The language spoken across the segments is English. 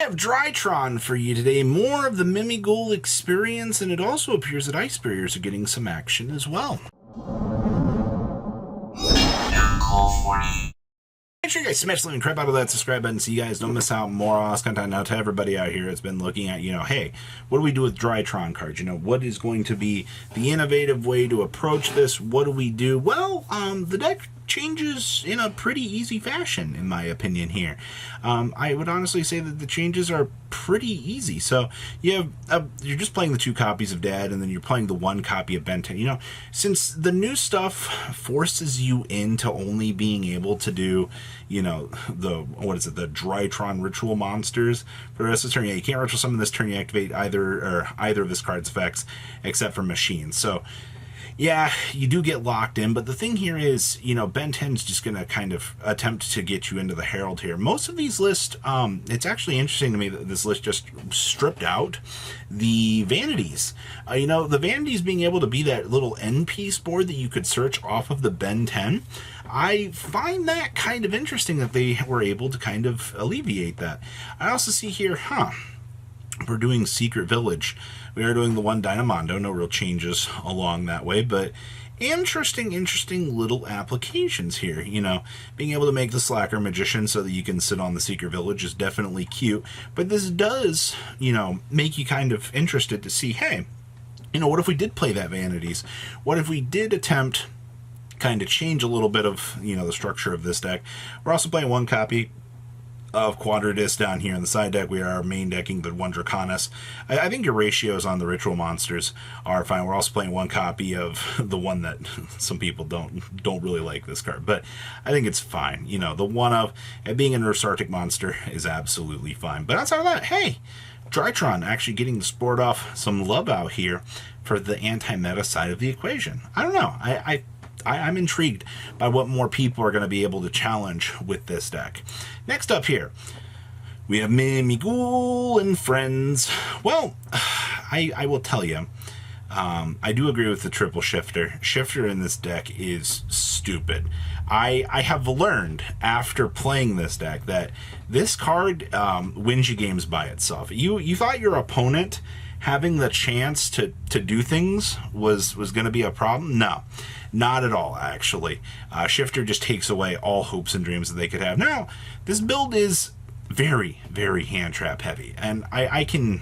I have Drytron for you today. More of the Mimighoul experience, and it also appears that ice barriers are getting some action as well. Make sure you guys smash the link, crap out of that subscribe button so you guys don't miss out more awesome content. Now, to everybody out here that's been looking at, hey, what do we do with Drytron cards? What is going to be the innovative way to approach this? What do we do? Well, the deck changes in a pretty easy fashion, in my opinion here. I would honestly say that the changes are pretty easy. So you have you're just playing the 2 copies of Dad, and then you're playing the 1 copy of Ben 10. Since the new stuff forces you into only being able to do, the Drytron ritual monsters for the rest of the turn. Yeah, you can't ritual summon this turn. You activate either of this card's effects except for machines. So yeah, you do get locked in, but the thing here is, Ben 10's just going to kind of attempt to get you into the Herald here. Most of these lists, it's actually interesting to me that this list just stripped out the vanities. The vanities being able to be that little end piece board that you could search off of the Ben 10. I find that kind of interesting that they were able to kind of alleviate that. I also see here, we're doing Secret Village. We are doing the 1 Dynamondo. No real changes along that way, but interesting little applications here. Being able to make the Slacker Magician so that you can sit on the Secret Village is definitely cute, but this does, make you kind of interested to see, hey, what if we did play that Vanities? What if we did attempt kind of change a little bit of, the structure of this deck? We're also playing 1 copy of Quadradis down here in the side deck. We are main decking the 1 Draconis. I think your ratios on the ritual monsters are fine. We're also playing 1 copy of the one that some people don't really like this card, but I think it's fine. The one of it being a Nersartic monster is absolutely fine. But outside of that, hey, Drytron actually getting to sport off some love out here for the anti-meta side of the equation. I don't know. I'm intrigued by what more people are going to be able to challenge with this deck. Next up here, we have Mimighoul and friends. Well, I will tell you, I do agree with the triple shifter. Shifter in this deck is stupid. I have learned after playing this deck that this card wins you games by itself. You thought your opponent having the chance to do things was going to be a problem? No. Not at all, actually. Shifter just takes away all hopes and dreams that they could have. Now, this build is very, very hand trap heavy, and I can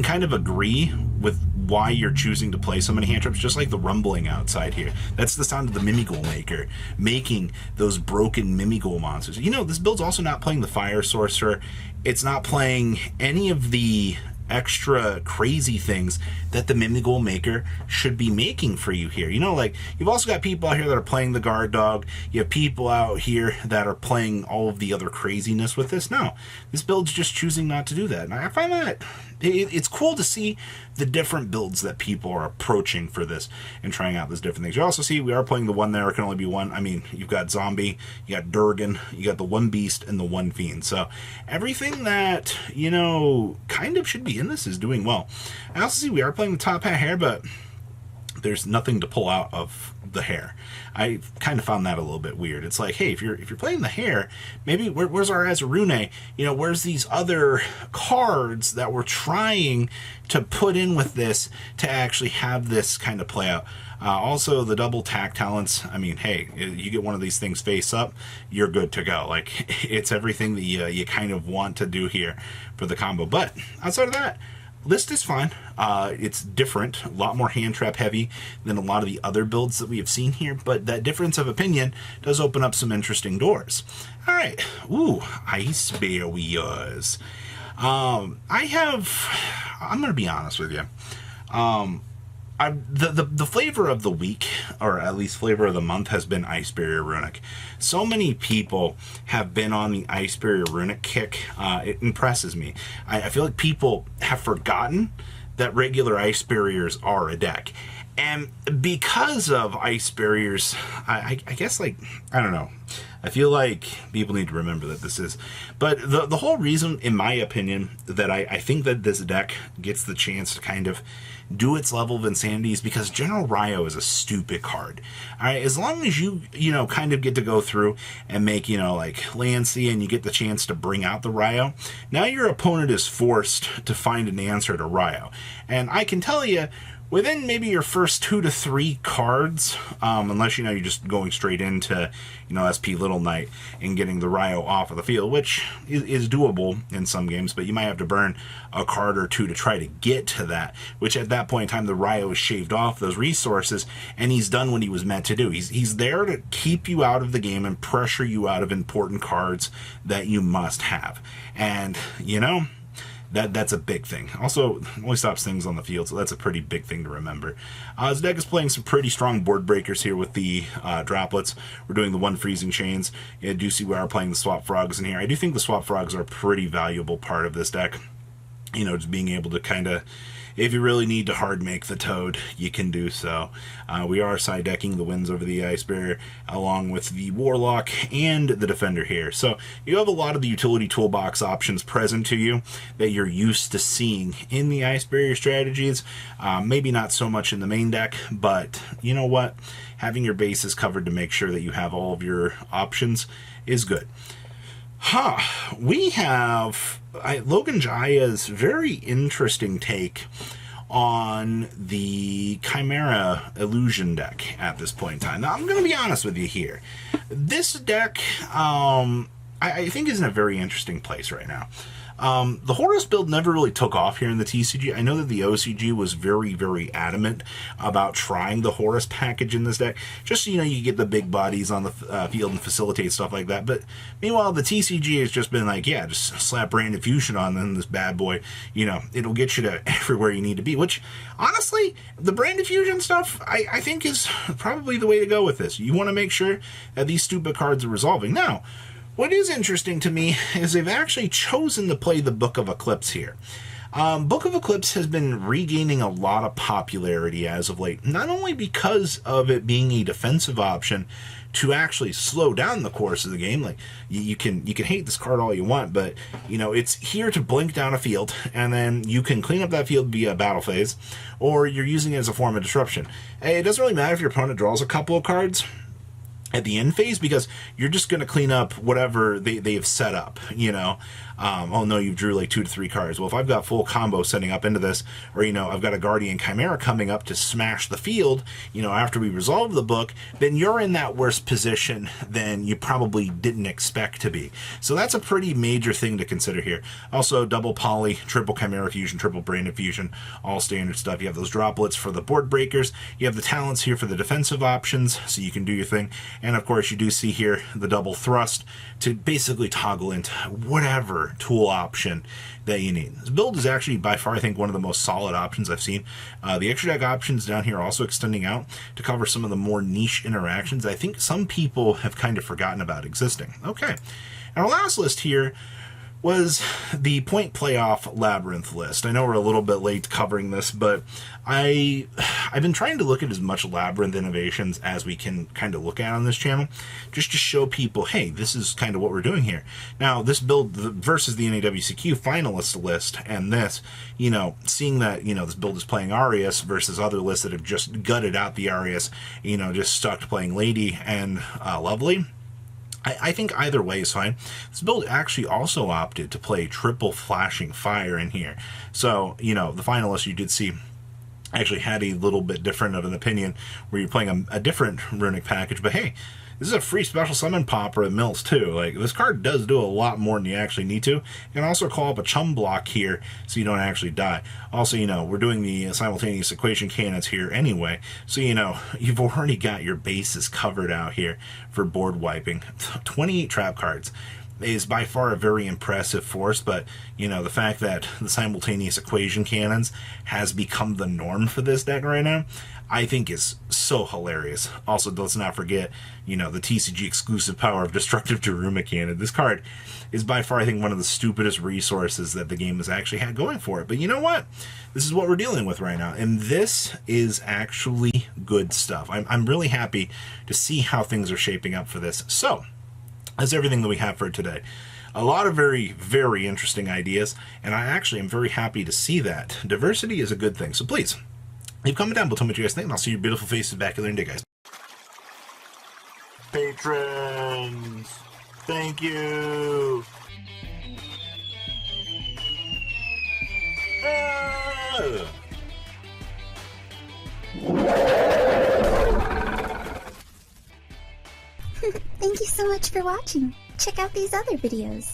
kind of agree with why you're choosing to play so many hand traps, just like the rumbling outside here. That's the sound of the Mimighoul maker making those broken Mimighoul monsters. This build's also not playing the Fire Sorcerer. It's not playing any of the extra crazy things that the Mimighoul maker should be making for you here. You've also got people out here that are playing the guard dog. You have people out here that are playing all of the other craziness with this. No, this build's just choosing not to do that. And I find that it's cool to see the different builds that people are approaching for this and trying out these different things. You also see we are playing the 1 there. It can only be 1. I mean, you've got Zombie, you got Durgan, you got the 1 Beast, and the 1 Fiend. So everything that, kind of should be in this is doing well. I also see we are playing the Top Hat Hair, but there's nothing to pull out of the hair. I kind of found that a little bit weird. It's like, hey, if you're playing the hair, maybe where's our Azarune? Where's these other cards that we're trying to put in with this to actually have this kind of play out? Also, the double tack talents. I mean, hey, you get one of these things face up, you're good to go. Like, it's everything that you kind of want to do here for the combo. But outside of that, list is fine. It's different, a lot more hand trap heavy than a lot of the other builds that we have seen here, but that difference of opinion does open up some interesting doors. All right, ice barriers. I'm going to be honest with you. The flavor of the week, or at least flavor of the month, has been Ice Barrier Runic. So many people have been on the Ice Barrier Runic kick. It impresses me. I feel like people have forgotten that regular Ice Barriers are a deck. And because of Ice Barriers, I guess, I don't know. I feel like people need to remember that this is... But the whole reason, in my opinion, that I think that this deck gets the chance to kind of do its level of insanity is because General Ryo is a stupid card. Alright, as long as you kind of get to go through and make, like, Lancey, and you get the chance to bring out the Ryo, now your opponent is forced to find an answer to Ryo. And I can tell you, within maybe your first 2 to 3 cards, unless you're just going straight into SP Little Knight and getting the Ryo off of the field, which is doable in some games, but you might have to burn a card or 2 to try to get to that, which at that point in time the Ryo is shaved off those resources and he's done what he was meant to do. He's there to keep you out of the game and pressure you out of important cards that you must have. And that's a big thing. Also, it only stops things on the field, so that's a pretty big thing to remember. This deck is playing some pretty strong board breakers here with the droplets. We're doing the 1 freezing chains. I do see we are playing the swap frogs in here. I do think the swap frogs are a pretty valuable part of this deck. Just being able to kind of, if you really need to hard make the toad, you can do so. We are side decking the Winds Over the Ice Barrier along with the Warlock and the Defender here. So you have a lot of the utility toolbox options present to you that you're used to seeing in the Ice Barrier strategies. Maybe not so much in the main deck, but you know what? Having your bases covered to make sure that you have all of your options is good. We have Logan Jaya's very interesting take on the Chimera Illusion deck at this point in time. Now, I'm going to be honest with you here. This deck, I think, is in a very interesting place right now. The Horus build never really took off here in the TCG. I know that the OCG was very, very adamant about trying the Horus package in this deck. Just so you get the big bodies on the field and facilitate stuff like that. But meanwhile, the TCG has just been like, yeah, just slap Brand Infusion on then this bad boy. It'll get you to everywhere you need to be. Which, honestly, the Brand Infusion stuff, I think is probably the way to go with this. You want to make sure that these stupid cards are resolving. Now, what is interesting to me is they've actually chosen to play the Book of Eclipse here. Book of Eclipse has been regaining a lot of popularity as of late, not only because of it being a defensive option to actually slow down the course of the game. Like, you can hate this card all you want, but it's here to blink down a field, and then you can clean up that field via battle phase, or you're using it as a form of disruption. It doesn't really matter if your opponent draws a couple of cards at the end phase, because you're just going to clean up whatever they have set up, oh no, you drew like 2 to 3 cards. Well, if I've got full combo setting up into this, or I've got a Guardian Chimera coming up to smash the field, after we resolve the book, then you're in that worse position than you probably didn't expect to be. So that's a pretty major thing to consider here. Also, double poly, triple Chimera Fusion, triple Brain Infusion, all standard stuff. You have those droplets for the board breakers. You have the talents here for the defensive options, so you can do your thing. And of course, you do see here the double thrust to basically toggle into whatever tool option that you need. This build is actually by far, I think, one of the most solid options I've seen. The extra deck options down here are also extending out to cover some of the more niche interactions I think some people have kind of forgotten about existing. Okay, and our last list here was the Point Playoff Labyrinth list. I know we're a little bit late covering this, but I've been trying to look at as much Labyrinth innovations as we can kind of look at on this channel, just to show people, hey, this is kind of what we're doing here. Now, this build versus the NAWCQ finalist list, and this, seeing that, this build is playing Arias versus other lists that have just gutted out the Arias, just stuck to playing Lady and Lovely. I think either way is fine. This build actually also opted to play triple Flashing Fire in here. So, the finalists you did see actually had a little bit different of an opinion where you're playing a different runic package. But hey, this is a free special summon popper at Mills too. Like, this card does do a lot more than you actually need to. You can also call up a chum block here so you don't actually die. Also, we're doing the simultaneous equation cannons here anyway. So, you've already got your bases covered out here for board wiping. 28 trap cards is by far a very impressive force, but the fact that the simultaneous equation cannons has become the norm for this deck right now, I think is so hilarious. Also, let's not forget, the TCG exclusive power of Destructive Daruma Cannon. This card is by far, I think, one of the stupidest resources that the game has actually had going for it. But you know what? This is what we're dealing with right now, and this is actually good stuff. I'm really happy to see how things are shaping up for this. So, That's everything that we have for today. A lot of very, very interesting ideas, and I actually am very happy to see that. Diversity is a good thing, so please, leave a comment down below, tell me what you guys think, and I'll see your beautiful faces back here in a day, guys. Patrons, thank you. Thank you so much for watching. Check out these other videos.